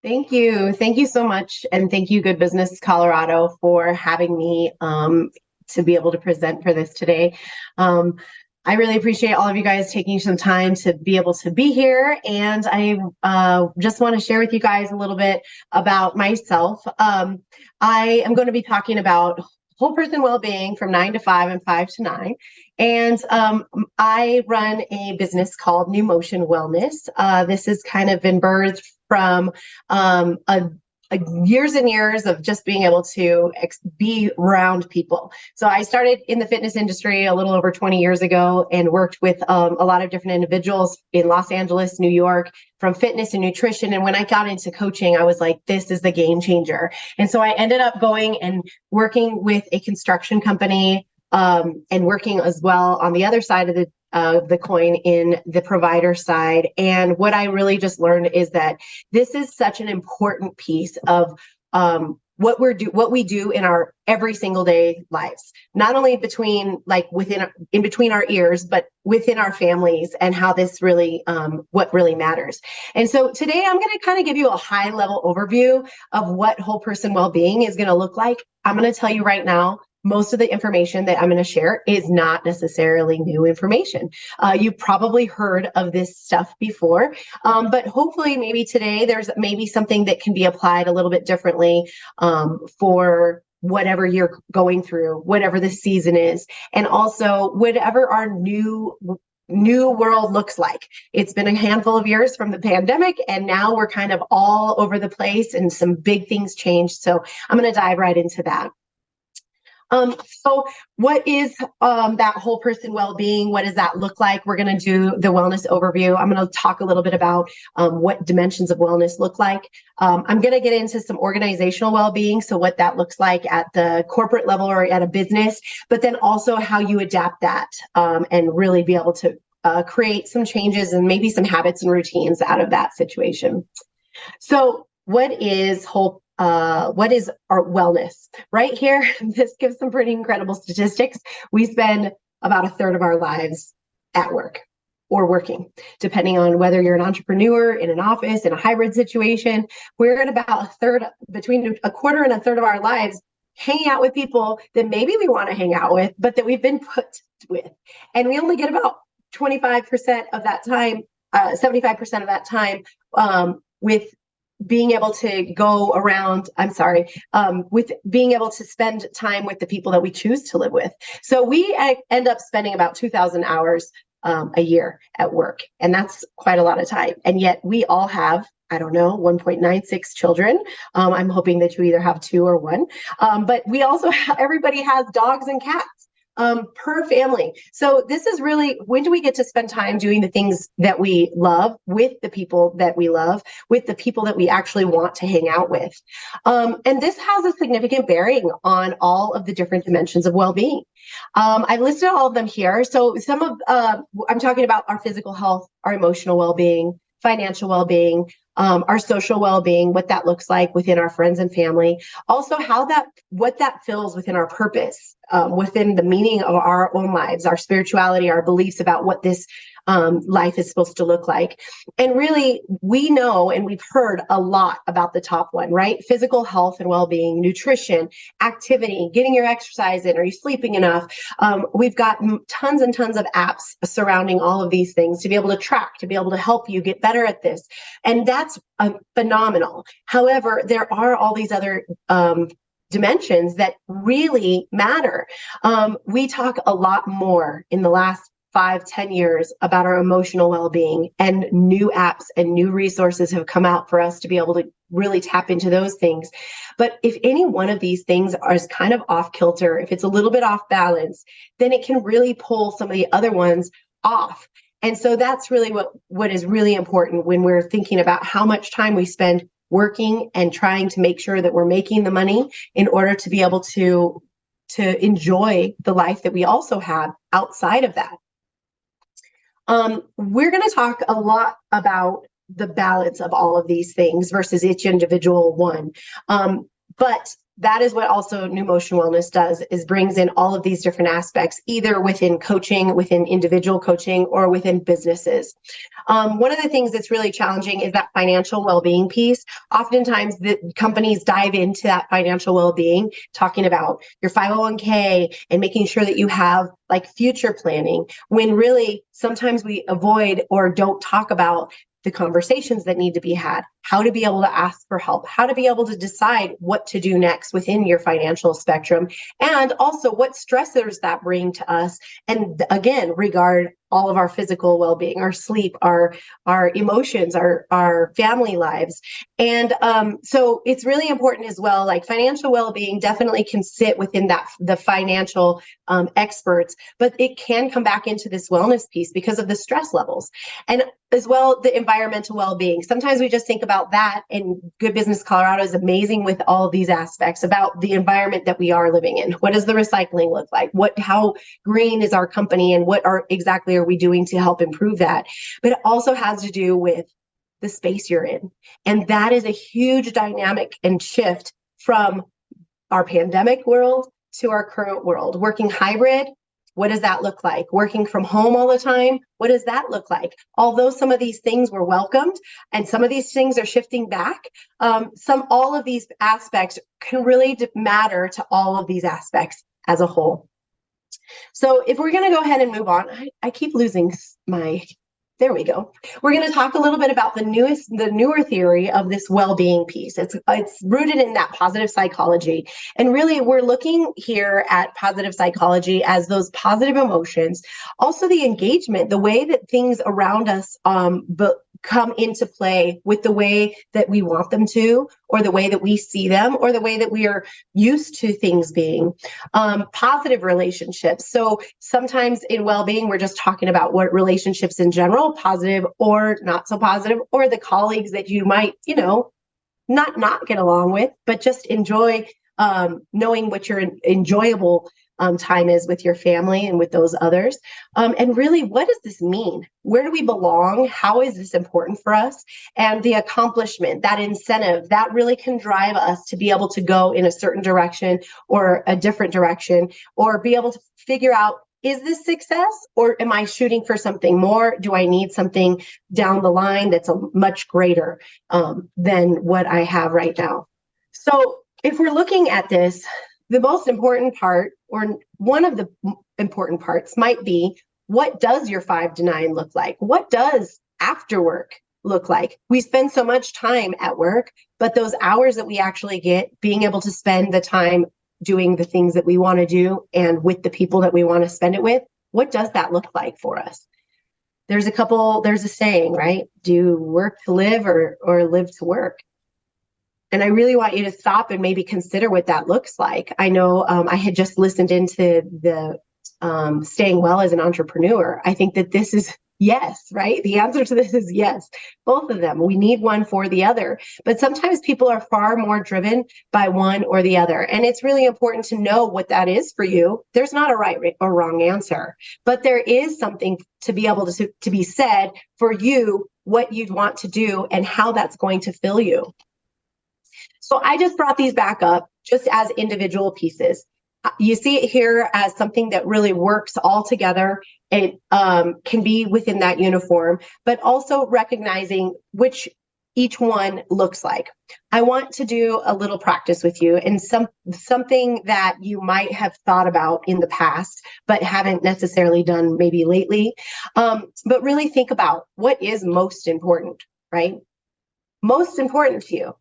Thank you. Thank you so much. And thank you, Good Business Colorado, for having me to be able to present for this today. I really appreciate all of you guys taking some time to be able to be here. And I just want to share with you guys a little bit about myself. I am going to be talking about whole person well-being from 9 to 5 and 5 to 9. And I run a business called New Motion Wellness. This has kind of been birthed from years and years of just being able to be around people. So I started in the fitness industry a little over 20 years ago and worked with a lot of different individuals in Los Angeles, New York, from fitness and nutrition. And when I got into coaching, I was like, this is the game changer. And so I ended up going and working with a construction company and working as well on the other side of the coin in the provider side. And what I really just learned is that this is such an important piece of what we do in our every single day lives, not only in between our ears, but within our families, and how this really what really matters. And so today I'm going to kind of give you a high level overview of what whole person well-being is going to look like. I'm going to tell you right now, most of the information that I'm going to share is not necessarily new information. You've probably heard of this stuff before, but hopefully maybe today there's maybe something that can be applied a little bit differently for whatever you're going through, whatever the season is, and also whatever our new world looks like. It's been a handful of years from the pandemic, and now we're kind of all over the place and some big things changed. So I'm going to dive right into that. So what is that whole person well-being? What does that look like? We're going to do the wellness overview. I'm going to talk a little bit about what dimensions of wellness look like. I'm going to get into some organizational well-being, so what that looks like at the corporate level or at a business, but then also how you adapt that and really be able to create some changes and maybe some habits and routines out of that situation. So what is our wellness? Right here, this gives some pretty incredible statistics. We spend about a third of our lives at work or working, depending on whether you're an entrepreneur in an office, in a hybrid situation. We're at about between a quarter and a third of our lives hanging out with people that maybe we want to hang out with, but that we've been put with. And we only get about 25% of that time, 75% of that time with being able to go around, with being able to spend time with the people that we choose to live with. So we end up spending about 2,000 hours a year at work. And that's quite a lot of time. And yet we all have, 1.96 children. I'm hoping that you either have 2 or 1. But we also everybody has dogs and cats per family. So this is really, when do we get to spend time doing the things that we love with the people that we love, with the people that we actually want to hang out with? And this has a significant bearing on all of the different dimensions of well-being. I've listed all of them here. So I'm talking about our physical health, our emotional well-being, financial well-being, our social well-being, what that looks like within our friends and family. Also, what that fills within our purpose, within the meaning of our own lives, our spirituality, our beliefs about what this life is supposed to look like. And really, we know and we've heard a lot about the top one, right? Physical health and well-being, nutrition, activity, getting your exercise in. Are you sleeping enough? We've got tons and tons of apps surrounding all of these things to be able to track, to be able to help you get better at this. And that's phenomenal. However, there are all these other dimensions that really matter. We talk a lot more in the last 5-10 years about our emotional well-being, and new apps and new resources have come out for us to be able to really tap into those things. But if any one of these things is kind of off kilter, if it's a little bit off balance, then it can really pull some of the other ones off. And so that's really what is really important when we're thinking about how much time we spend working and trying to make sure that we're making the money in order to be able to enjoy the life that we also have outside of that. We're going to talk a lot about the balance of all of these things versus each individual one. But that is what also New Motion Wellness does, is brings in all of these different aspects, either within coaching, within individual coaching, or within businesses. One of the things that's really challenging is that financial well-being piece. Oftentimes the companies dive into that financial well-being, talking about your 501k and making sure that you have like future planning, when really sometimes we avoid or don't talk about the conversations that need to be had, how to be able to ask for help, how to be able to decide what to do next within your financial spectrum, and also what stressors that bring to us. And again, regard all of our physical well-being, our sleep, our emotions, our family lives. And so it's really important as well, like financial well-being definitely can sit within that, the financial experts, but it can come back into this wellness piece because of the stress levels. And as well, the environmental well-being. Sometimes we just think about that, and Good Business Colorado is amazing with all of these aspects about the environment that we are living in. What does the recycling look like? How green is our company, and what exactly are we doing to help improve that? But it also has to do with the space you're in. And that is a huge dynamic and shift from our pandemic world to our current world. Working hybrid, what does that look like? Working from home all the time, what does that look like? Although some of these things were welcomed and some of these things are shifting back, all of these aspects can really matter to all of these aspects as a whole. So if we're going to go ahead and move on, I keep losing there we go. We're going to talk a little bit about the newer theory of this well-being piece. It's rooted in that positive psychology. And really, we're looking here at positive psychology as those positive emotions, also the engagement, the way that things around us come into play with the way that we want them to, or the way that we see them, or the way that we are used to things being. Positive relationships. So sometimes in well-being, we're just talking about what relationships in general, positive or not so positive, or the colleagues that you might, not get along with, but just enjoy knowing what your enjoyable time is with your family and with those others. And really, what does this mean? Where do we belong? How is this important for us? And the accomplishment, that incentive, that really can drive us to be able to go in a certain direction or a different direction, or be able to figure out, is this success, or am I shooting for something more? Do I need something down the line that's a much greater than what I have right now? So if we're looking at this, the most important part, or one of the important parts, might be, what does your 5 to 9 look like? What does after work look like? We spend so much time at work, but those hours that we actually get, being able to spend the time doing the things that we want to do and with the people that we want to spend it with, what does that look like for us? There's a saying, right? Do you work to live or live to work? And I really want you to stop and maybe consider what that looks like. I know I had just listened into the Staying Well as an Entrepreneur. I think that this is yes, right? The answer to this is yes. Both of them. We need one for the other. But sometimes people are far more driven by one or the other. And it's really important to know what that is for you. There's not a right or wrong answer, but there is something to be able to be said for you, what you'd want to do and how that's going to fill you. So I just brought these back up just as individual pieces. You see it here as something that really works all together. It can be within that uniform, but also recognizing which each one looks like. I want to do a little practice with you, and something that you might have thought about in the past, but haven't necessarily done maybe lately. But really think about what is most important, right? Most important to you.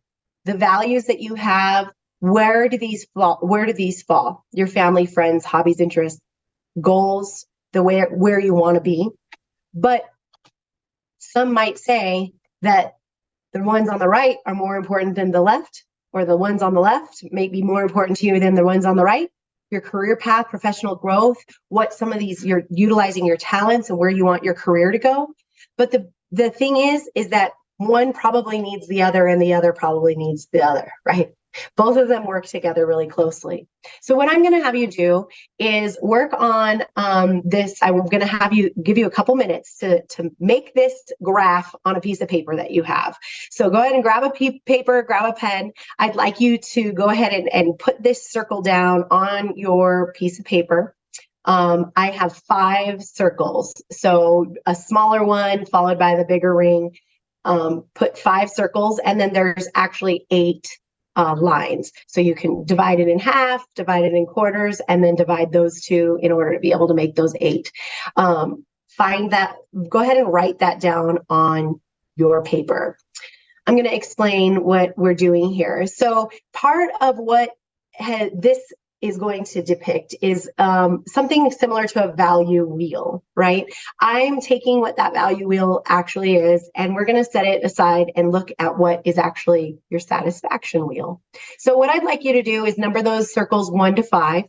The values that you have, where do these fall? Your family, friends, hobbies, interests, goals, where you want to be. But some might say that the ones on the right are more important than the left, or the ones on the left may be more important to you than the ones on the right. Your career path, professional growth, what some of these, you're utilizing your talents and where you want your career to go. But the thing is that one probably needs the other and the other probably needs the other, right? Both of them work together really closely. So what I'm going to have you do is work on this. I'm going to have you give you a couple minutes to make this graph on a piece of paper that you have. So go ahead and grab a paper, grab a pen. I'd like you to go ahead and put this circle down on your piece of paper. I have 5 circles. So a smaller one followed by the bigger ring. Put 5 circles, and then there's actually 8 lines. So you can divide it in half, divide it in quarters, and then divide those 2 in order to be able to make those 8. Find that, go ahead and write that down on your paper. I'm going to explain what we're doing here. So part of what this is going to depict is something similar to a value wheel, right? I'm taking what that value wheel actually is, and we're going to set it aside and look at what is actually your satisfaction wheel. So what I'd like you to do is number those circles 1 to 5.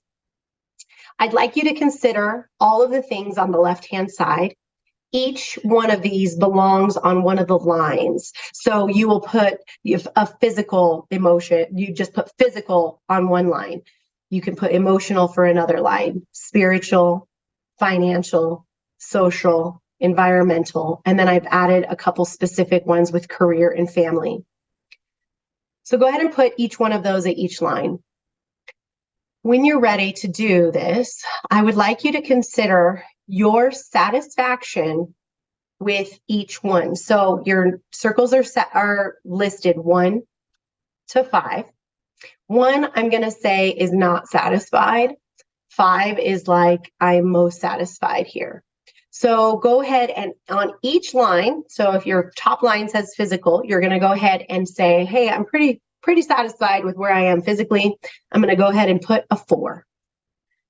I'd like you to consider all of the things on the left-hand side. Each one of these belongs on one of the lines. So you will put a physical emotion, you just put physical on one line. You can put emotional for another line, spiritual, financial, social, environmental, and then I've added a couple specific ones with career and family. So go ahead and put each one of those at each line. When you're ready to do this, I would like you to consider your satisfaction with each one. So your circles are listed 1 to 5. 1, I'm going to say, is not satisfied. 5 is like, I'm most satisfied here. So go ahead and on each line, so if your top line says physical, you're going to go ahead and say, hey, I'm pretty satisfied with where I am physically. I'm going to go ahead and put a 4.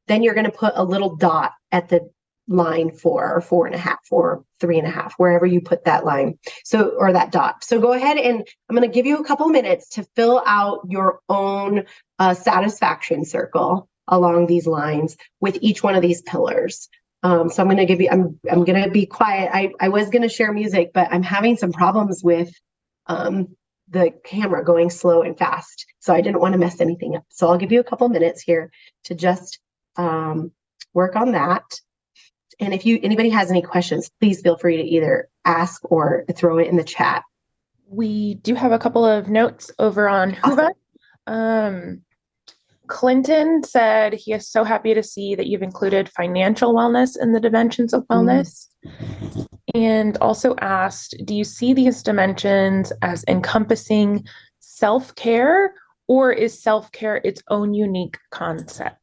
Then you're going to put a little dot at the line 4 or 4.5 or 3.5, wherever you put that line. So, or that dot. So go ahead and I'm going to give you a couple minutes to fill out your own satisfaction circle along these lines with each one of these pillars. So I'm going to give you, I'm going to be quiet. I was going to share music, but I'm having some problems with the camera going slow and fast. So I didn't want to mess anything up. So I'll give you a couple minutes here to just work on that. And if anybody has any questions, please feel free to either ask or throw it in the chat. We do have a couple of notes over on Whova. Clinton said he is so happy to see that you've included financial wellness in the dimensions of wellness. And also asked, do you see these dimensions as encompassing self-care, or is self-care its own unique concept?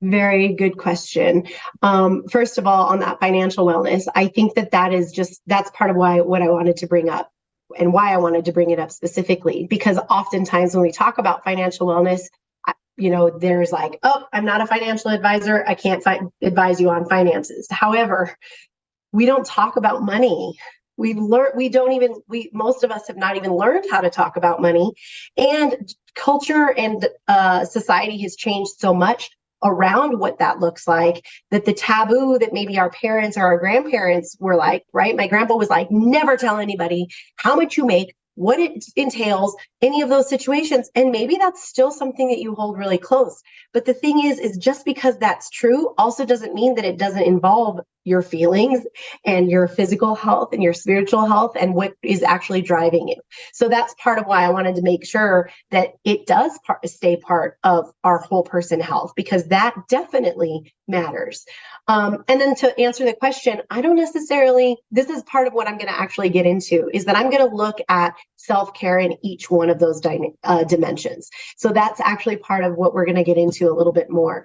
Very good question. First of all, on that financial wellness, I think that's part of what I wanted to bring up and why I wanted to bring it up specifically, because oftentimes when we talk about financial wellness, there's like, oh, I'm not a financial advisor. I can't advise you on finances. However, we don't talk about money. Most of us have not even learned how to talk about money, and culture and society has changed so much around what that looks like, that the taboo that maybe our parents or our grandparents were like, right? My grandpa was like, never tell anybody how much you make, what it entails, any of those situations. And maybe that's still something that you hold really close. But the thing is just because that's true also doesn't mean that it doesn't involve your feelings and your physical health and your spiritual health and what is actually driving you. So that's part of why I wanted to make sure that it does stay part of our whole person health, because that definitely matters. And then to answer the question, this is part of what I'm going to actually get into, is that I'm going to look at self-care in each one of those dimensions. So that's actually part of what we're going to get into a little bit more.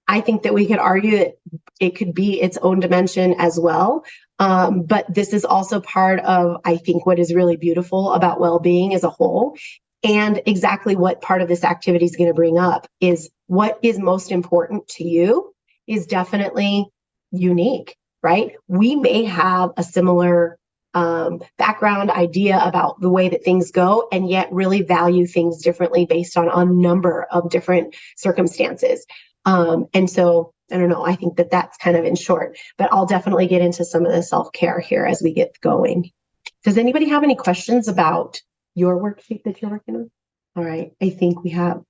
I think that we could argue that it could be its own dimension as well. But this is also part of, I think, what is really beautiful about well-being as a whole. And exactly what part of this activity is going to bring up is what is most important to you is definitely unique, right? We may have a similar background idea about the way that things go, and yet really value things differently based on a number of different circumstances. And so, I don't know, I think that that's kind of in short, but I'll definitely get into some of the self-care here as we get going. Does anybody have any questions about your worksheet that you're working on? All right. I think we have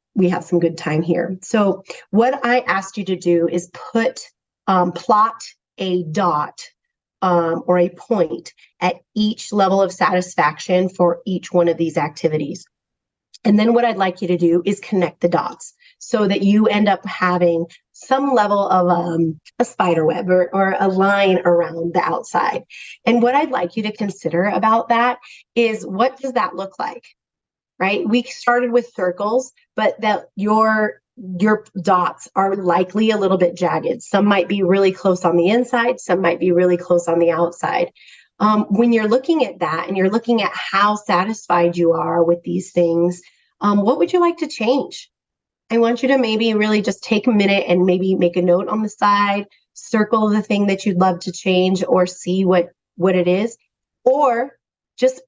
some good time here. So what I asked you to do is plot a dot or a point at each level of satisfaction for each one of these activities. And then what I'd like you to do is connect the dots so that you end up having some level of a spider web or a line around the outside. And what I'd like you to consider about that is, what does that look like? Right? We started with circles, but that your dots are likely a little bit jagged. Some might be really close on the inside, some might be really close on the outside. When you're looking at that and you're looking at how satisfied you are with these things, what would you like to change? I want you to maybe really just take a minute and maybe make a note on the side, circle the thing that you'd love to change or see what it is, or just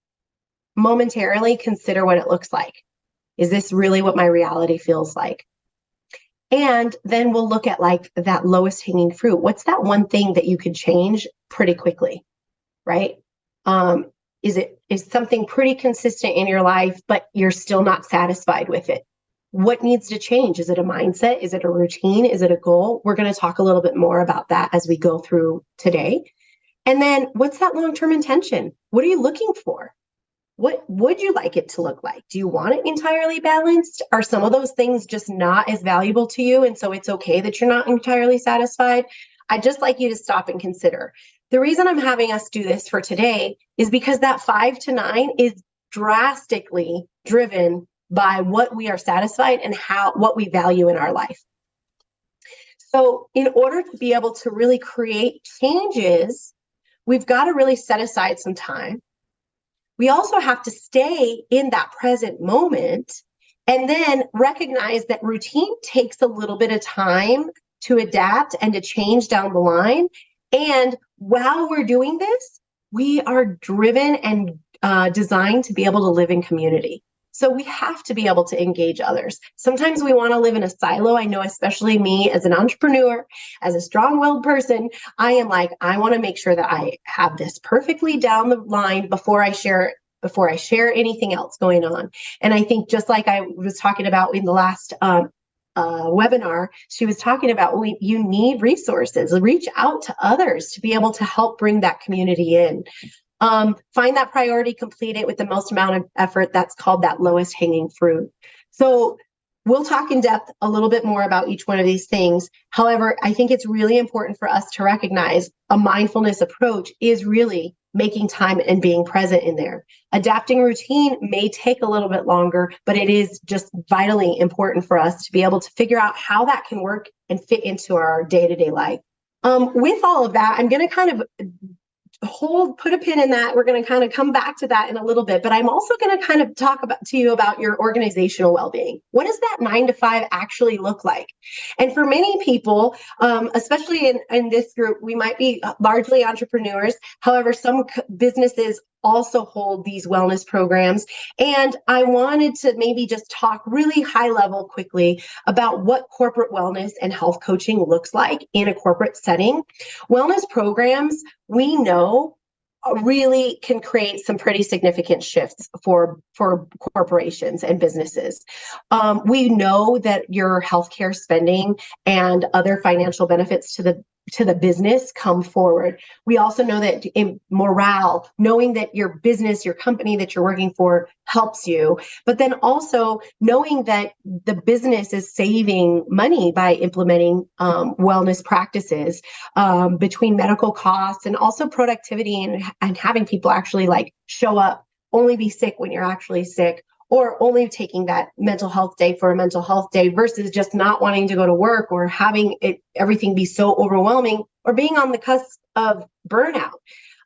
momentarily consider what it looks like. Is this really what my reality feels like? And then we'll look at like that lowest hanging fruit. What's that one thing that you could change pretty quickly, right? Is something pretty consistent in your life, but you're still not satisfied with it? What needs to change? Is it a mindset? Is it a routine? Is it a goal? We're going to talk a little bit more about that as we go through today. And then what's that long-term intention? What are you looking for? What would you like it to look like? Do you want it entirely balanced? Are some of those things just not as valuable to you? And so it's okay that you're not entirely satisfied? I'd just like you to stop and consider. The reason I'm having us do this for today is because that 5 to 9 is drastically driven by what we are satisfied and what we value in our life. So in order to be able to really create changes, we've got to really set aside some time. We also have to stay in that present moment and then recognize that routine takes a little bit of time to adapt and to change down the line. And while we're doing this, we are driven and designed to be able to live in community. So we have to be able to engage others. Sometimes we want to live in a silo. I know, especially me as an entrepreneur, as a strong-willed person, I am like, I want to make sure that I have this perfectly down the line before I share anything else going on. And I think just like I was talking about in the last webinar, she was talking about you need resources. Reach out to others to be able to help bring that community in. Find that priority, complete it with the most amount of effort. That's called that lowest hanging fruit. So we'll talk in depth a little bit more about each one of these things. However, I think it's really important for us to recognize a mindfulness approach is really making time and being present in there. Adapting routine may take a little bit longer, but it is just vitally important for us to be able to figure out how that can work and fit into our day-to-day life. With all of that, I'm going to kind of put a pin in that. We're going to kind of come back to that in a little bit, but I'm also going to kind of talk to you about your organizational well-being. What does that 9 to 5 actually look like? And for many people, especially in this group, we might be largely entrepreneurs. However, some businesses also hold these wellness programs. And I wanted to maybe just talk really high level quickly about what corporate wellness and health coaching looks like in a corporate setting. Wellness programs, we know, really can create some pretty significant shifts for corporations and businesses. We know that your healthcare spending and other financial benefits to the business come forward. We also know that in morale, knowing that your business, your company that you're working for helps you, but then also knowing that the business is saving money by implementing wellness practices between medical costs and also productivity and having people actually like show up, only be sick when you're actually sick, or only taking that mental health day for a mental health day versus just not wanting to go to work or having everything be so overwhelming or being on the cusp of burnout.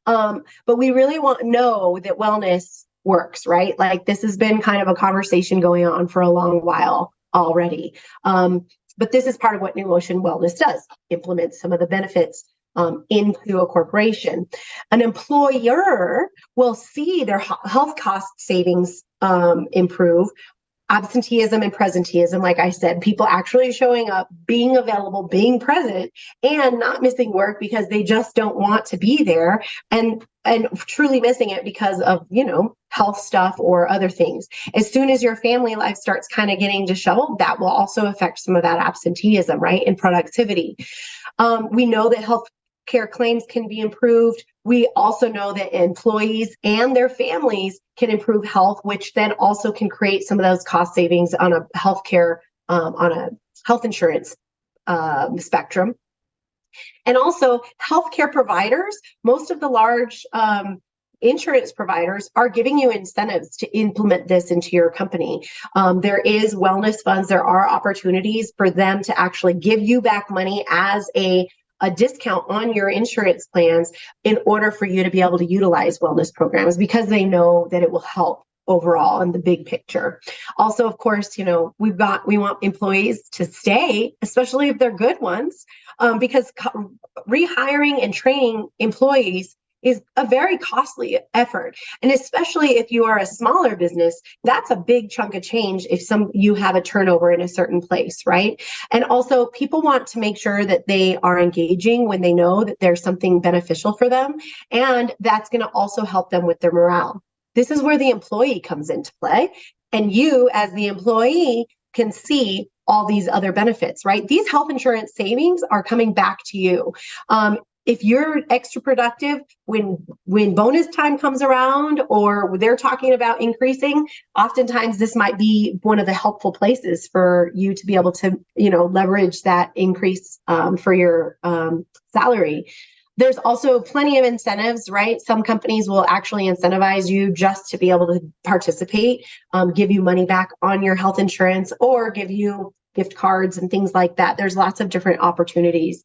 But we really want to know that wellness works, right? Like this has been kind of a conversation going on for a long while already. But this is part of what New Ocean Wellness does, implement some of the benefits into a corporation. An employer will see their health cost savings improve. absenteeism and presenteeism, like I said, people actually showing up, being available, being present, and not missing work because they just don't want to be there, and truly missing it because of, health stuff or other things. As soon as your family life starts kind of getting disheveled, that will also affect some of that absenteeism, right? And productivity. We know that healthcare claims can be improved. We also know that employees and their families can improve health, which then also can create some of those cost savings on a on a health insurance spectrum. And also healthcare providers, most of the large insurance providers are giving you incentives to implement this into your company. There is wellness funds. There are opportunities for them to actually give you back money as a discount on your insurance plans in order for you to be able to utilize wellness programs, because they know that it will help overall in the big picture. Also, of course, we want employees to stay, especially if they're good ones, because rehiring and training employees is a very costly effort. And especially if you are a smaller business, that's a big chunk of change if you have a turnover in a certain place, right? And also people want to make sure that they are engaging when they know that there's something beneficial for them. And that's going to also help them with their morale. This is where the employee comes into play. And you as the employee can see all these other benefits, right? These health insurance savings are coming back to you. If you're extra productive when bonus time comes around, or they're talking about increasing, oftentimes this might be one of the helpful places for you to be able to, leverage that increase for your salary. There's also plenty of incentives, right? Some companies will actually incentivize you just to be able to participate, give you money back on your health insurance, or give you gift cards and things like that. There's lots of different opportunities.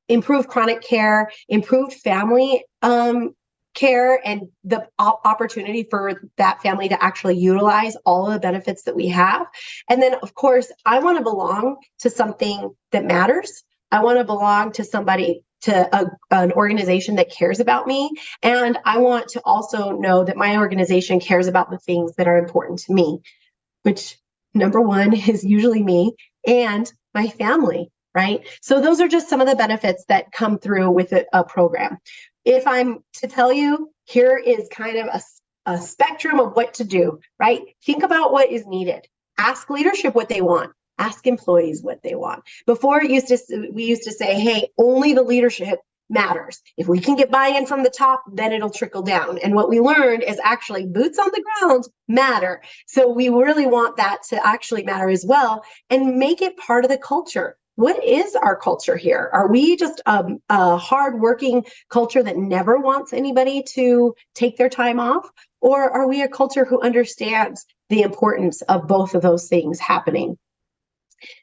Improved chronic care, improved family care, and the opportunity for that family to actually utilize all of the benefits that we have. And then, of course, I want to belong to something that matters. I want to belong to an organization that cares about me. And I want to also know that my organization cares about the things that are important to me, which number one is usually me and my family. Right? So those are just some of the benefits that come through with a program. If I'm to tell you, here is kind of a spectrum of what to do, right? Think about what is needed. Ask leadership what they want. Ask employees what they want. Before we used to say, hey, only the leadership matters. If we can get buy-in from the top, then it'll trickle down. And what we learned is actually boots on the ground matter. So we really want that to actually matter as well, and make it part of the culture. What is our culture here? Are we just a hardworking culture that never wants anybody to take their time off? Or are we a culture who understands the importance of both of those things happening?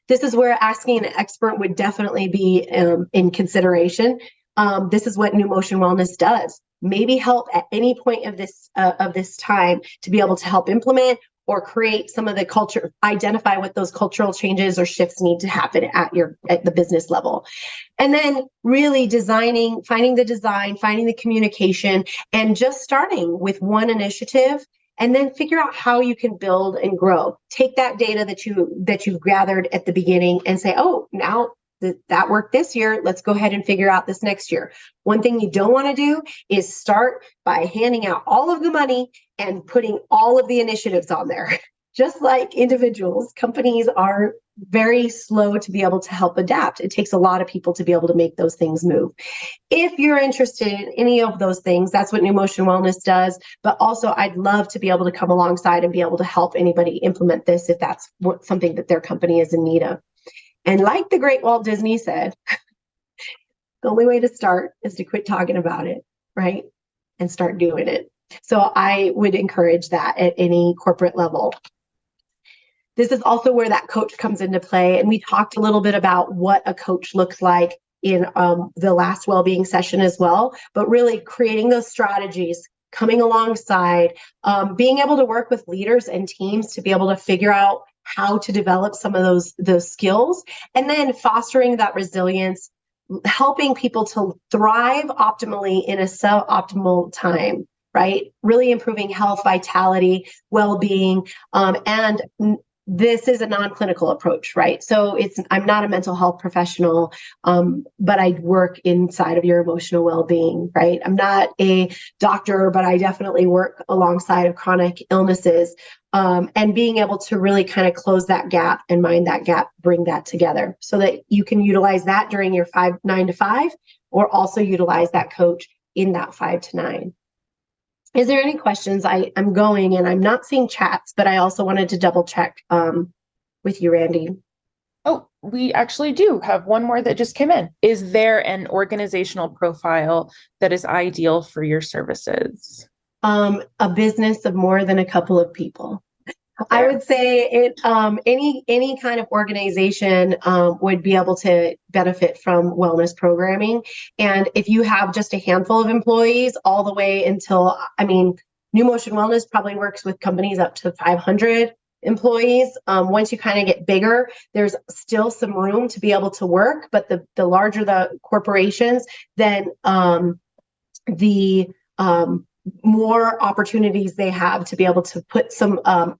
This is where asking an expert would definitely be in consideration. This is what New Motion Wellness does. Maybe help at any point of this time to be able to help implement or create some of the culture, identify what those cultural changes or shifts need to happen at the business level. And then really finding the design, finding the communication, and just starting with one initiative, and then figure out how you can build and grow. Take that data that you gathered at the beginning and say, oh, now that worked this year, let's go ahead and figure out this next year. One thing you don't want to do is start by handing out all of the money and putting all of the initiatives on there. Just like individuals, companies are very slow to be able to help adapt. It takes a lot of people to be able to make those things move. If you're interested in any of those things, that's what New Motion Wellness does. But also, I'd love to be able to come alongside and be able to help anybody implement this if that's something that their company is in need of. And like the great Walt Disney said, the only way to start is to quit talking about it, right? And start doing it. So I would encourage that at any corporate level. This is also where that coach comes into play. And we talked a little bit about what a coach looks like in the last Wellbeing session as well, but really creating those strategies, coming alongside, being able to work with leaders and teams to be able to figure out how to develop some of those skills, and then fostering that resilience, helping people to thrive optimally in a suboptimal time. right? Really improving health, vitality, well-being, and this is a non-clinical approach, right? So I'm not a mental health professional, but I work inside of your emotional well-being, right? I'm not a doctor, but I definitely work alongside of chronic illnesses, and being able to really kind of close that gap and mind that gap, bring that together so that you can utilize that during your 9 to 5, or also utilize that coach in that 5 to 9. Is there any questions? I'm going and I'm not seeing chats, but I also wanted to double check with you, Randy. Oh, we actually do have one more that just came in. Is there an organizational profile that is ideal for your services? A business of more than a couple of people. I would say any kind of organization would be able to benefit from wellness programming. And if you have just a handful of employees all the way until, New Motion Wellness probably works with companies up to 500 employees. Once you kind of get bigger, there's still some room to be able to work, but the larger the corporations, then the more opportunities they have to be able to put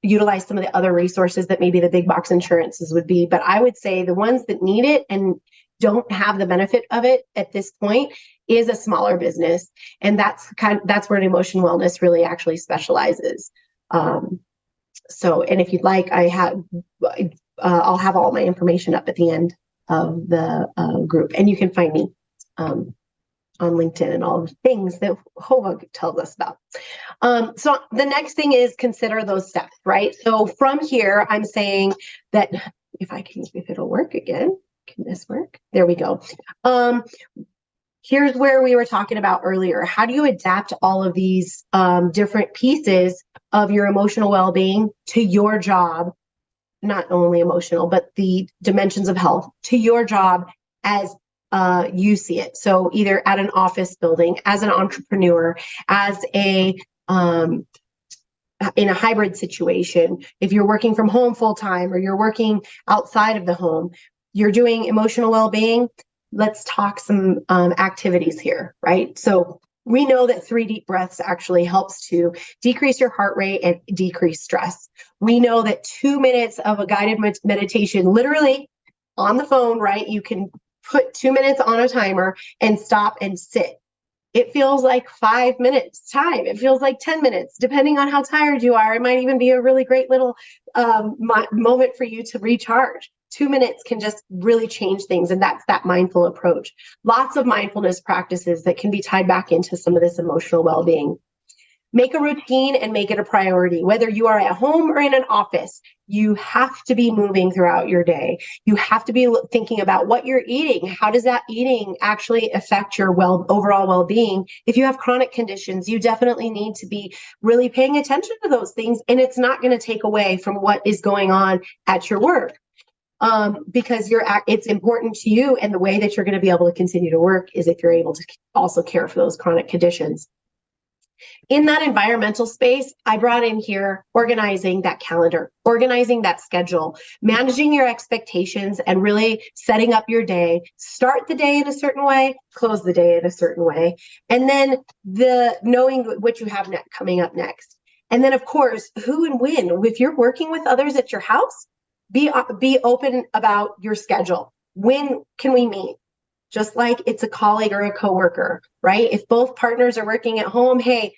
utilize some of the other resources that maybe the big box insurances would be. But I would say the ones that need it and don't have the benefit of it at this point is a smaller business. And that's where an emotion wellness really actually specializes. And if you'd like, I'll have all my information up at the end of the group, and you can find me on LinkedIn and all the things that Hova tells us about. So the next thing is consider those steps, right? So from here, I'm saying that if it'll work again, can this work? There we go. Here's where we were talking about earlier. How do you adapt all of these different pieces of your emotional well-being to your job? Not only emotional, but the dimensions of health to your job as you see it. So either at an office building, as an entrepreneur, as in a hybrid situation, if you're working from home full time or you're working outside of the home, you're doing emotional well-being. Let's talk some activities here, right? So we know that 3 deep breaths actually helps to decrease your heart rate and decrease stress. We know that 2 minutes of a guided meditation, literally on the phone, right? You can put 2 minutes on a timer and stop and sit. It feels like 5 minutes time. It feels like 10 minutes, depending on how tired you are. It might even be a really great little moment for you to recharge. 2 minutes can just really change things. And that's that mindful approach. Lots of mindfulness practices that can be tied back into some of this emotional well-being. Make a routine and make it a priority. Whether you are at home or in an office, you have to be moving throughout your day. You have to be thinking about what you're eating. How does that eating actually affect your overall well-being? If you have chronic conditions, you definitely need to be really paying attention to those things. And it's not going to take away from what is going on at your work. Because it's important to you, and the way that you're going to be able to continue to work is if you're able to also care for those chronic conditions. In that environmental space, I brought in here organizing that calendar, organizing that schedule, managing your expectations, and really setting up your day. Start the day in a certain way, close the day in a certain way, and then knowing what you have coming up next. And then, of course, who and when. If you're working with others at your house, be open about your schedule. When can we meet? Just like it's a colleague or a coworker, right? If both partners are working at home, hey,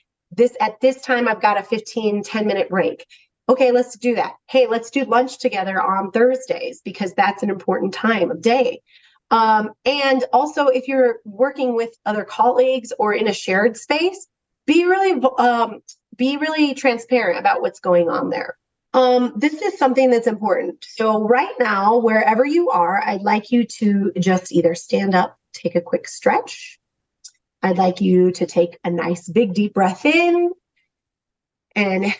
at this time, I've got a 10-minute break. Okay, let's do that. Hey, let's do lunch together on Thursdays because that's an important time of day. And also, if you're working with other colleagues or in a shared space, be really transparent about what's going on there. This is something that's important. So right now, wherever you are, I'd like you to just either stand up, take a quick stretch. I'd like you to take a nice big deep breath in and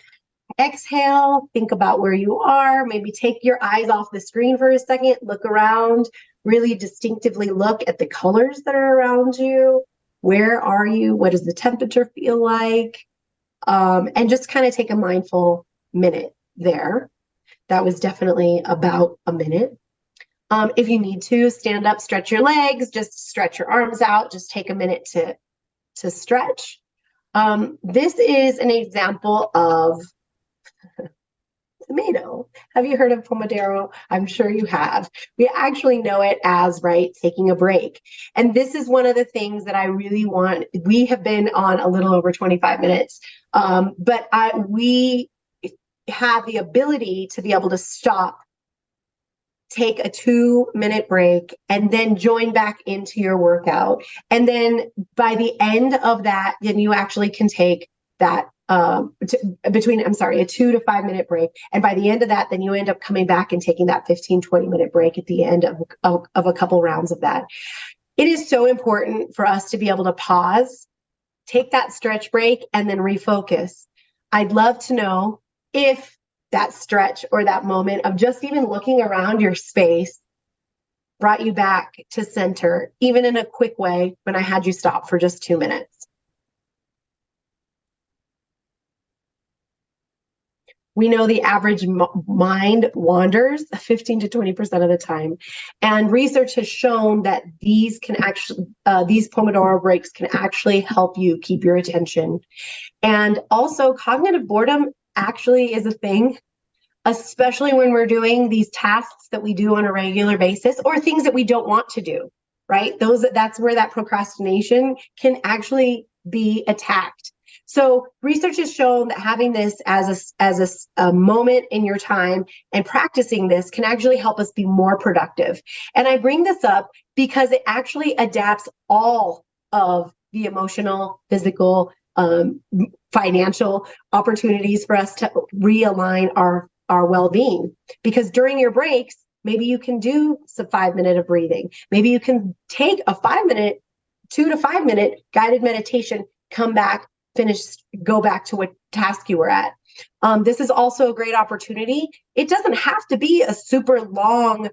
exhale. Think about where you are. Maybe take your eyes off the screen for a second. Look around. Really distinctively look at the colors that are around you. Where are you? What does the temperature feel like? And just kind of take a mindful minute there. That was definitely about a minute. If you need to stand up, stretch your legs, just stretch your arms out, just take a minute to stretch. This is an example of tomato. Have you heard of Pomodoro? I'm sure you have. We actually know it as, right, taking a break. And this is one of the things that I really want. We have been on a little over 25 minutes, but we have the ability to be able to stop, take a 2-minute break, and then join back into your workout. And then by the end of that, then you actually can take that a 2 to 5 minute break. And by the end of that, then you end up coming back and taking that 15-20 minute break at the end of a couple rounds of that. It is so important for us to be able to pause, take that stretch break, and then refocus. I'd love to know if that stretch or that moment of just even looking around your space brought you back to center, even in a quick way, when I had you stop for just 2 minutes. We know the average mind wanders 15 to 20% of the time. And research has shown that these Pomodoro breaks can actually help you keep your attention. And also, cognitive boredom actually is a thing, especially when we're doing these tasks that we do on a regular basis or things that we don't want to do, right? That's where that procrastination can actually be attacked. So research has shown that having this as a moment in your time and practicing this can actually help us be more productive. And I bring this up because it actually adapts all of the emotional, physical, financial opportunities for us to realign our well-being. Because during your breaks, maybe you can do some 5 minutes of breathing. Maybe you can take a 2 to 5 minute guided meditation, come back, go back to what task you were at. This is also a great opportunity. It doesn't have to be a super long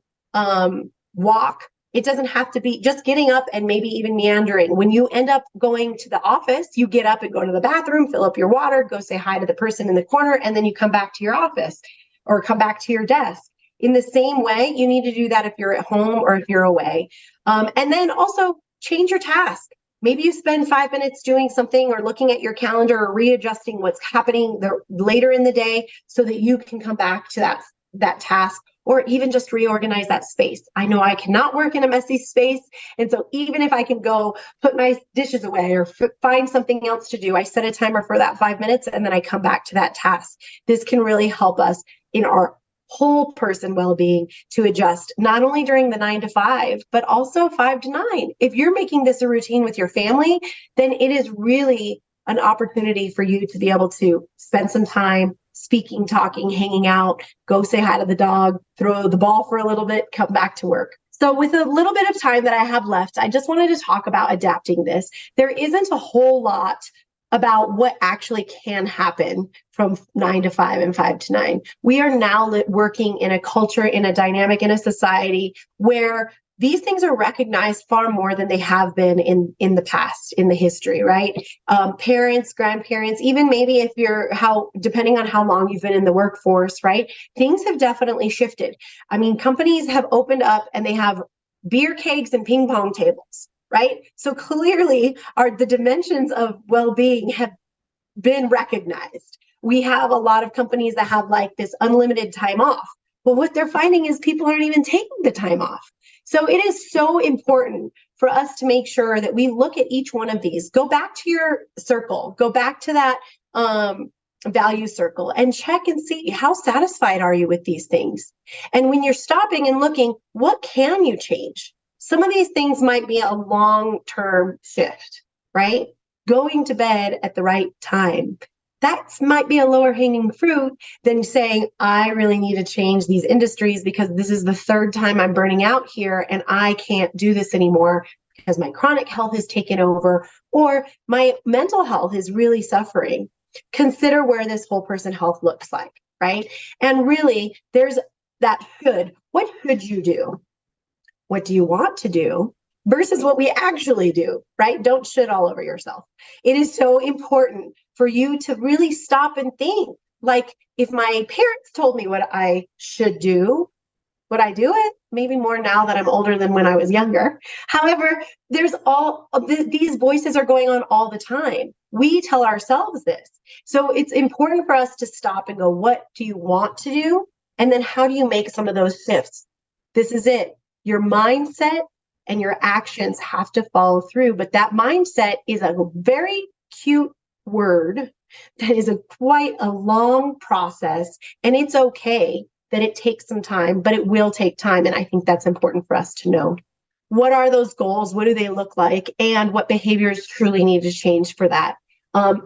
walk. It doesn't have to be just getting up and maybe even meandering. When you end up going to the office, you get up and go to the bathroom, fill up your water, go say hi to the person in the corner, and then you come back to your office or come back to your desk. In the same way, you need to do that if you're at home or if you're away. And then also change your task. Maybe you spend 5 minutes doing something or looking at your calendar or readjusting what's happening later in the day so that you can come back to that task, or even just reorganize that space. I know I cannot work in a messy space. And so even if I can go put my dishes away or find something else to do, I set a timer for that 5 minutes and then I come back to that task. This can really help us in our whole person well-being to adjust, not only during the 9 to 5, but also 5 to 9. If you're making this a routine with your family, then it is really an opportunity for you to be able to spend some time speaking, talking, hanging out, go say hi to the dog, throw the ball for a little bit, come back to work. So with a little bit of time that I have left, I just wanted to talk about adapting this. There isn't a whole lot about what actually can happen from 9 to 5 and 5 to 9. We are now working in a culture, in a dynamic, in a society where these things are recognized far more than they have been in the past, in the history, right? Parents, grandparents, even maybe if depending on how long you've been in the workforce, right? Things have definitely shifted. I mean, companies have opened up and they have beer kegs and ping pong tables, right? So clearly the dimensions of well-being have been recognized. We have a lot of companies that have like this unlimited time off. Well, what they're finding is people aren't even taking the time off. So it is so important for us to make sure that we look at each one of these. Go back to your circle, go back to that value circle and check and see how satisfied are you with these things. And when you're stopping and looking, what can you change? Some of these things might be a long-term shift, right? Going to bed at the right time. That might be a lower hanging fruit than saying, I really need to change these industries because this is the 3rd time I'm burning out here and I can't do this anymore because my chronic health has taken over or my mental health is really suffering. Consider where this whole person health looks like, right? And really, there's that should. What should you do? What do you want to do? Versus what we actually do, right? Don't shit all over yourself. It is so important for you to really stop and think. Like, if my parents told me what I should do, would I do it? Maybe more now that I'm older than when I was younger. However, there's these voices are going on all the time. we tell ourselves this. So it's important for us to stop and go, what do you want to do? And then how do you make some of those shifts? This is it. Your mindset and your actions have to follow through. But that mindset is a very cute word that is quite a long process. And it's okay that it takes some time, but it will take time. And I think that's important for us to know. What are those goals? What do they look like? And what behaviors truly need to change for that?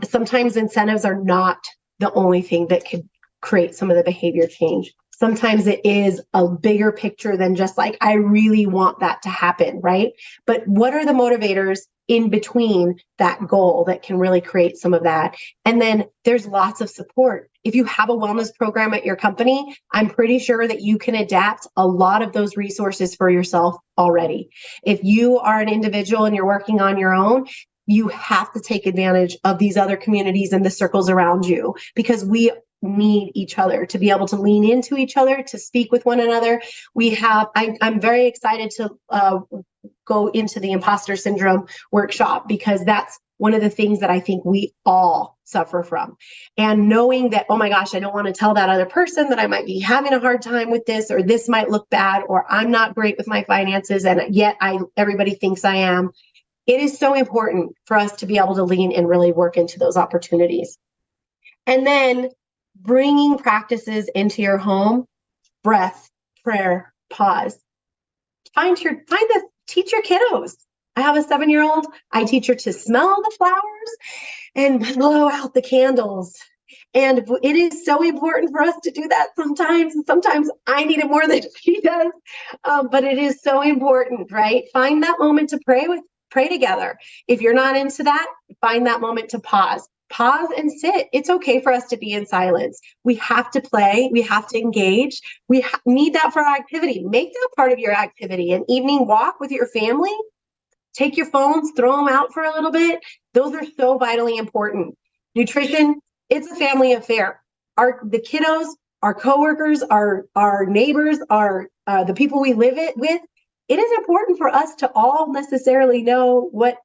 Sometimes incentives are not the only thing that could create some of the behavior change. Sometimes it is a bigger picture than just like, I really want that to happen, right? But what are the motivators in between that goal that can really create some of that? And then there's lots of support. If you have a wellness program at your company, I'm pretty sure that you can adapt a lot of those resources for yourself already. If you are an individual and you're working on your own, you have to take advantage of these other communities and the circles around you, because we need each other to be able to lean into each other, to speak with one another. I'm very excited to go into the imposter syndrome workshop, because that's one of the things that I think we all suffer from. And knowing that, oh my gosh, I don't want to tell that other person that I might be having a hard time with this, or this might look bad, or I'm not great with my finances, and yet everybody thinks I am. It is so important for us to be able to lean and really work into those opportunities. And then bringing practices into your home: breath, prayer, pause. Teach your kiddos. I have a 7-year-old. I teach her to smell the flowers and blow out the candles. And it is so important for us to do that sometimes. And sometimes I need it more than she does. But it is so important, right? Find that moment to pray together. If you're not into that, find that moment to pause and sit. It's okay for us to be in silence. We have to play. We have to engage. We need that for our activity. Make that part of your activity. An evening walk with your family. Take your phones, throw them out for a little bit. Those are so vitally important. Nutrition, it's a family affair. The kiddos, our coworkers, our neighbors, the people we live with. It is important for us to all necessarily know what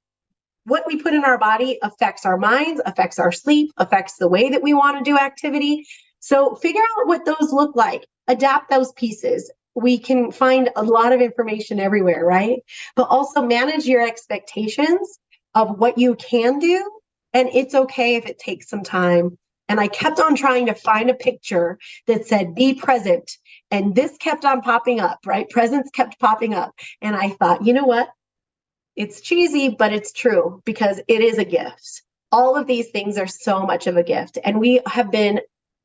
we put in our body affects our minds, affects our sleep, affects the way that we want to do activity. So figure out what those look like. Adapt those pieces. We can find a lot of information everywhere, right? But also manage your expectations of what you can do. And it's okay if it takes some time. And I kept on trying to find a picture that said, be present. And this kept on popping up, right? Presence kept popping up. And I thought, you know what? It's cheesy, but it's true, because it is a gift. All of these things are so much of a gift. And we have been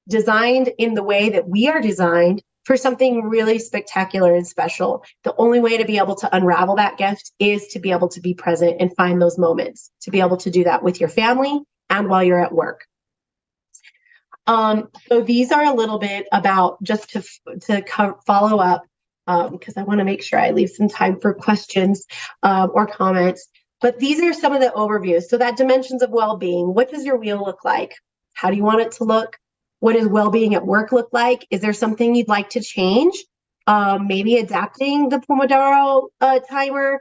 designed in the way that we are designed for something really spectacular and special. The only way to be able to unravel that gift is to be able to be present and find those moments, to be able to do that with your family and while you're at work. So these are a little bit about, just to follow up, because I want to make sure I leave some time for questions or comments. But these are some of the overviews. So that dimensions of well-being. What does your wheel look like? How do you want it to look? What does well-being at work look like? Is there something you'd like to change? Maybe adapting the Pomodoro timer,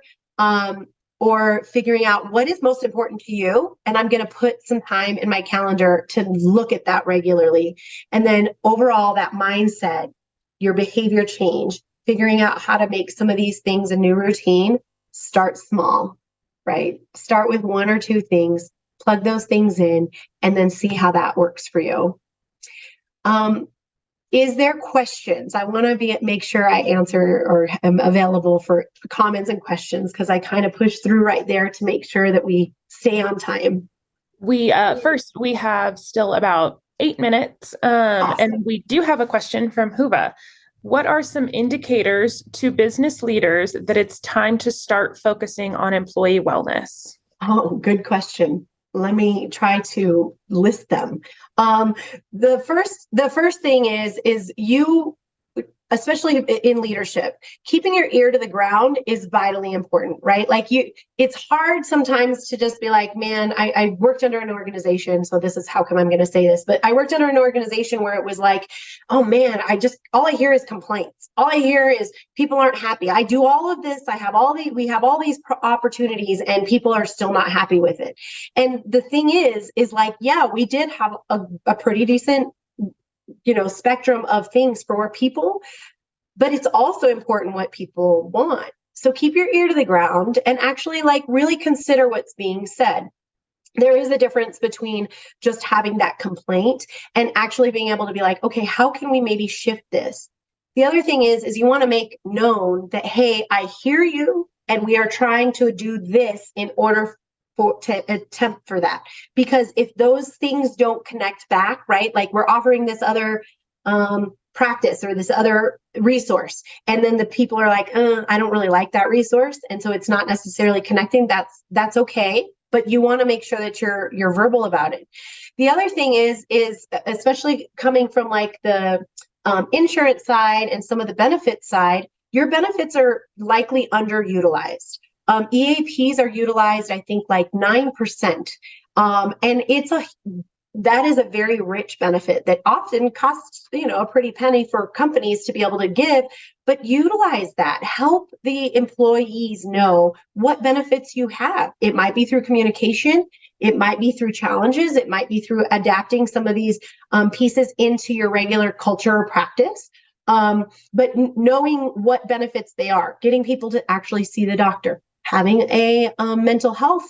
or figuring out what is most important to you. And I'm going to put some time in my calendar to look at that regularly. And then overall, that mindset, your behavior change, figuring out how to make some of these things a new routine. Start small, right? Start with 1 or 2 things, plug those things in, and then see how that works for you. Is there questions? I want to make sure I answer or am available for comments and questions, because I kind of pushed through right there to make sure that we stay on time. We have still about 8 minutes, Awesome. and we do have a question from Huva. What are some indicators to business leaders that it's time to start focusing on employee wellness? Oh, good question. Let me try to list them. The first thing is especially in leadership, keeping your ear to the ground is vitally important, right? Like it's hard sometimes to just be like, man, I worked under an organization, so this is how come I'm going to say this, but I worked under an organization where it was like, oh man, all I hear is complaints. All I hear is people aren't happy. I do all of this. We have all these opportunities and people are still not happy with it. And the thing is like, yeah, we did have a pretty decent spectrum of things for people, but it's also important what people want. So keep your ear to the ground and actually like really consider what's being said. There is a difference between just having that complaint and actually being able to be like, okay, how can we maybe shift this? The other thing is you want to make known that, hey, I hear you and we are trying to do this in order to attempt for that. Because if those things don't connect back, right? Like we're offering this other practice or this other resource, and then the people are like, I don't really like that resource, and so it's not necessarily connecting. That's okay, but you want to make sure that you're verbal about it. The other thing is especially coming from like the insurance side and some of the benefits side, your benefits are likely underutilized. EAPs are utilized, I think, like 9%. And that is a very rich benefit that often costs, a pretty penny for companies to be able to give, but utilize that. Help the employees know what benefits you have. It might be through communication. It might be through challenges. It might be through adapting some of these pieces into your regular culture or practice. But knowing what benefits they are, getting people to actually see the doctor, having a mental health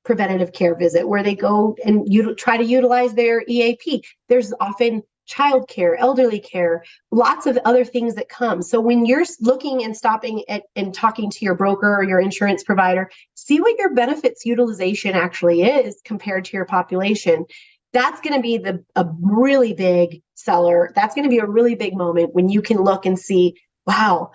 preventative care visit where they go and try to utilize their EAP. There's often childcare, elderly care, lots of other things that come. So when you're looking and stopping and talking to your broker or your insurance provider, see what your benefits utilization actually is compared to your population. That's going to be a really big seller. That's going to be a really big moment when you can look and see, wow,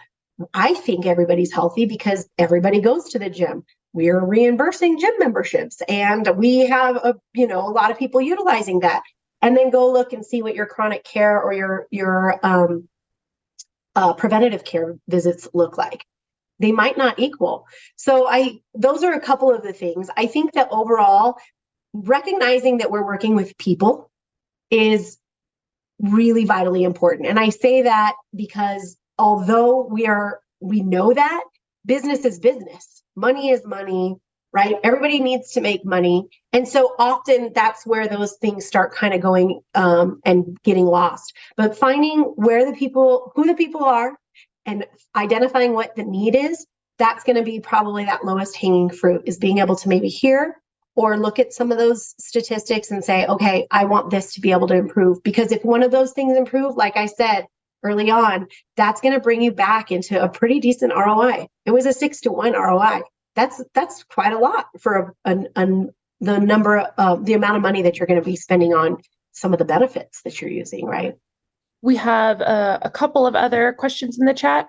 I think everybody's healthy because everybody goes to the gym. We're reimbursing gym memberships and we have a lot of people utilizing that. And then go look and see what your chronic care or your preventative care visits look like. They might not equal. So those are a couple of the things. I think that overall, recognizing that we're working with people is really vitally important. And I say that because although we know that business is business, money is money, right? Everybody needs to make money. And so often that's where those things start kind of going and getting lost. But finding who the people are and identifying what the need is, that's going to be probably that lowest hanging fruit, is being able to maybe hear or look at some of those statistics and say, okay, I want this to be able to improve. Because if one of those things improve, like I said early on, that's going to bring you back into a pretty decent ROI. It was a 6-to-1 ROI. That's quite a lot for the amount of money that you're going to be spending on some of the benefits that you're using, right? We have a couple of other questions in the chat.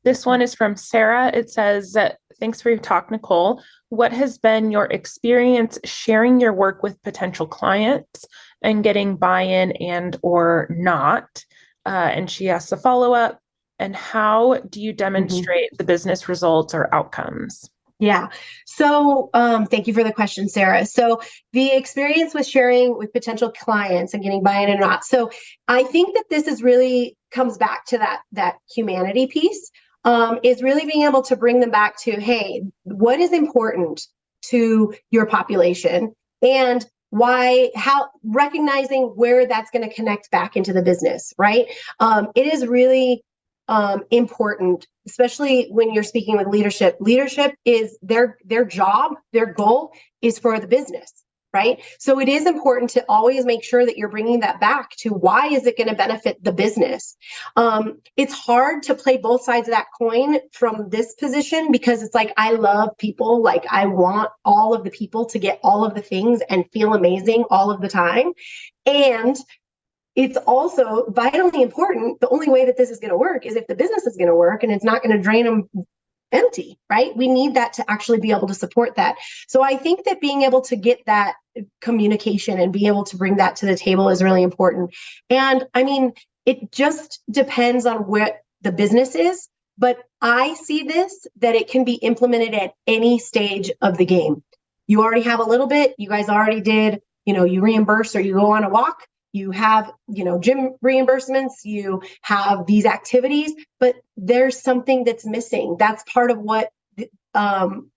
This one is from Sarah. It says, thanks for your talk, Nicole. What has been your experience sharing your work with potential clients and getting buy-in and or not? And she asks a follow-up, and how do you demonstrate the business results or outcomes? Yeah. So thank you for the question, Sarah. So the experience with sharing with potential clients and getting buy-in and not. So I think that this is really comes back to that humanity piece, is really being able to bring them back to, hey, what is important to your population and why, how, recognizing where that's going to connect back into the business, right? It is really important, especially when you're speaking with leadership. Leadership is their job, their goal is for the business, right? So it is important to always make sure that you're bringing that back to why is it going to benefit the business. It's hard to play both sides of that coin from this position because it's like, I love people. Like I want all of the people to get all of the things and feel amazing all of the time. And it's also vitally important. The only way that this is going to work is if the business is going to work and it's not going to drain them empty, right? We need that to actually be able to support that. So I think that being able to get that communication and be able to bring that to the table is really important. And I mean, it just depends on where the business is. But I see this, that it can be implemented at any stage of the game. You already have a little bit, you guys already did, you reimburse or you go on a walk, you have, gym reimbursements, you have these activities, but there's something that's missing. That's part of what, an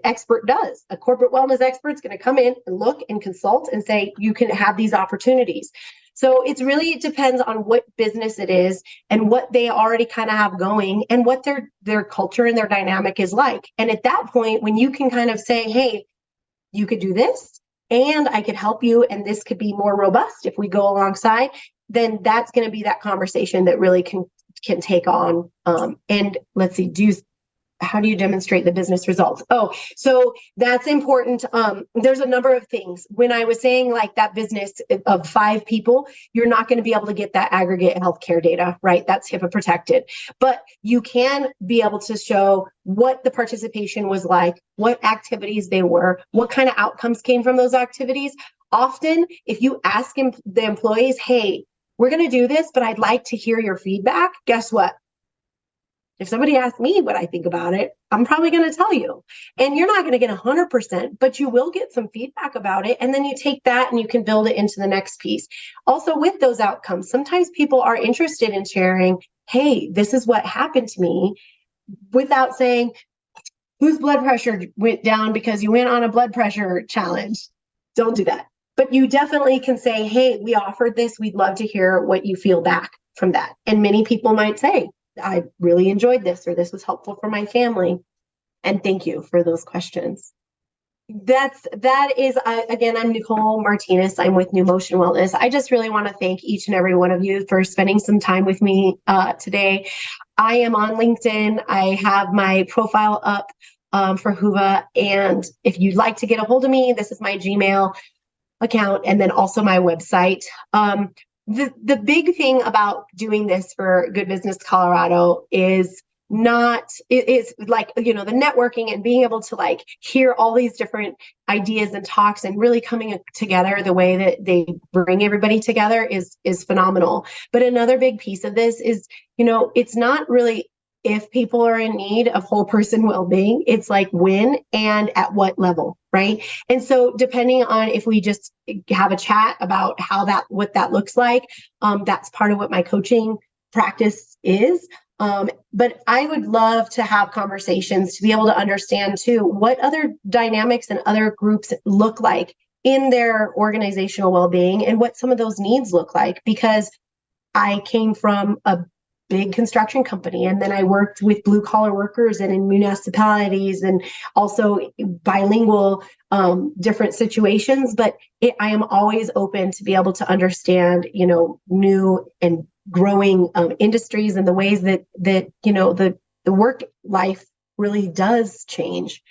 expert does. A corporate wellness expert is going to come in and look and consult and say, you can have these opportunities. So it depends on what business it is and what they already kind of have going and what their culture and their dynamic is like. And at that point, when you can kind of say, hey, you could do this and I could help you, and this could be more robust if we go alongside, then that's going to be that conversation that really can take on. And let's see, how do you demonstrate the business results? Oh, so that's important. There's a number of things. When I was saying like that business of 5 people, you're not going to be able to get that aggregate healthcare data, right? That's HIPAA protected. But you can be able to show what the participation was like, what activities they were, what kind of outcomes came from those activities. Often, if you ask the employees, hey, we're going to do this, but I'd like to hear your feedback, guess what? If somebody asks me what I think about it, I'm probably going to tell you. And you're not going to get 100%, but you will get some feedback about it. And then you take that and you can build it into the next piece. Also, with those outcomes, sometimes people are interested in sharing, hey, this is what happened to me, without saying, whose blood pressure went down because you went on a blood pressure challenge. Don't do that. But you definitely can say, hey, we offered this. We'd love to hear what you feel back from that. And many people might say, I really enjoyed this, or this was helpful for my family. And thank you for those questions. That is, again, I'm Nicole Martinez. I'm with New Motion Wellness. I just really want to thank each and every one of you for spending some time with me today. I am on LinkedIn. I have my profile up for Whova. And if you'd like to get a hold of me, this is my Gmail account, and then also my website. The big thing about doing this for Good Business Colorado is it's like, the networking and being able to like hear all these different ideas and talks and really coming together the way that they bring everybody together is phenomenal. But another big piece of this is, it's not really if people are in need of whole person well-being, it's like when and at what level, right? And so depending on if we just have a chat about what that looks like, that's part of what my coaching practice is. But I would love to have conversations to be able to understand too, what other dynamics and other groups look like in their organizational well-being and what some of those needs look like, because I came from a big construction company. And then I worked with blue collar workers and in municipalities and also bilingual, different situations. But I am always open to be able to understand, new and growing industries and the ways that the work life really does change.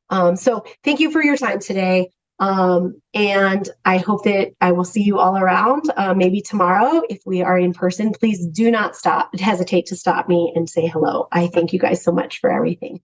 So thank you for your time today. And I hope that I will see you all around, maybe tomorrow if we are in person. Please do not hesitate to stop me and say hello. I thank you guys so much for everything.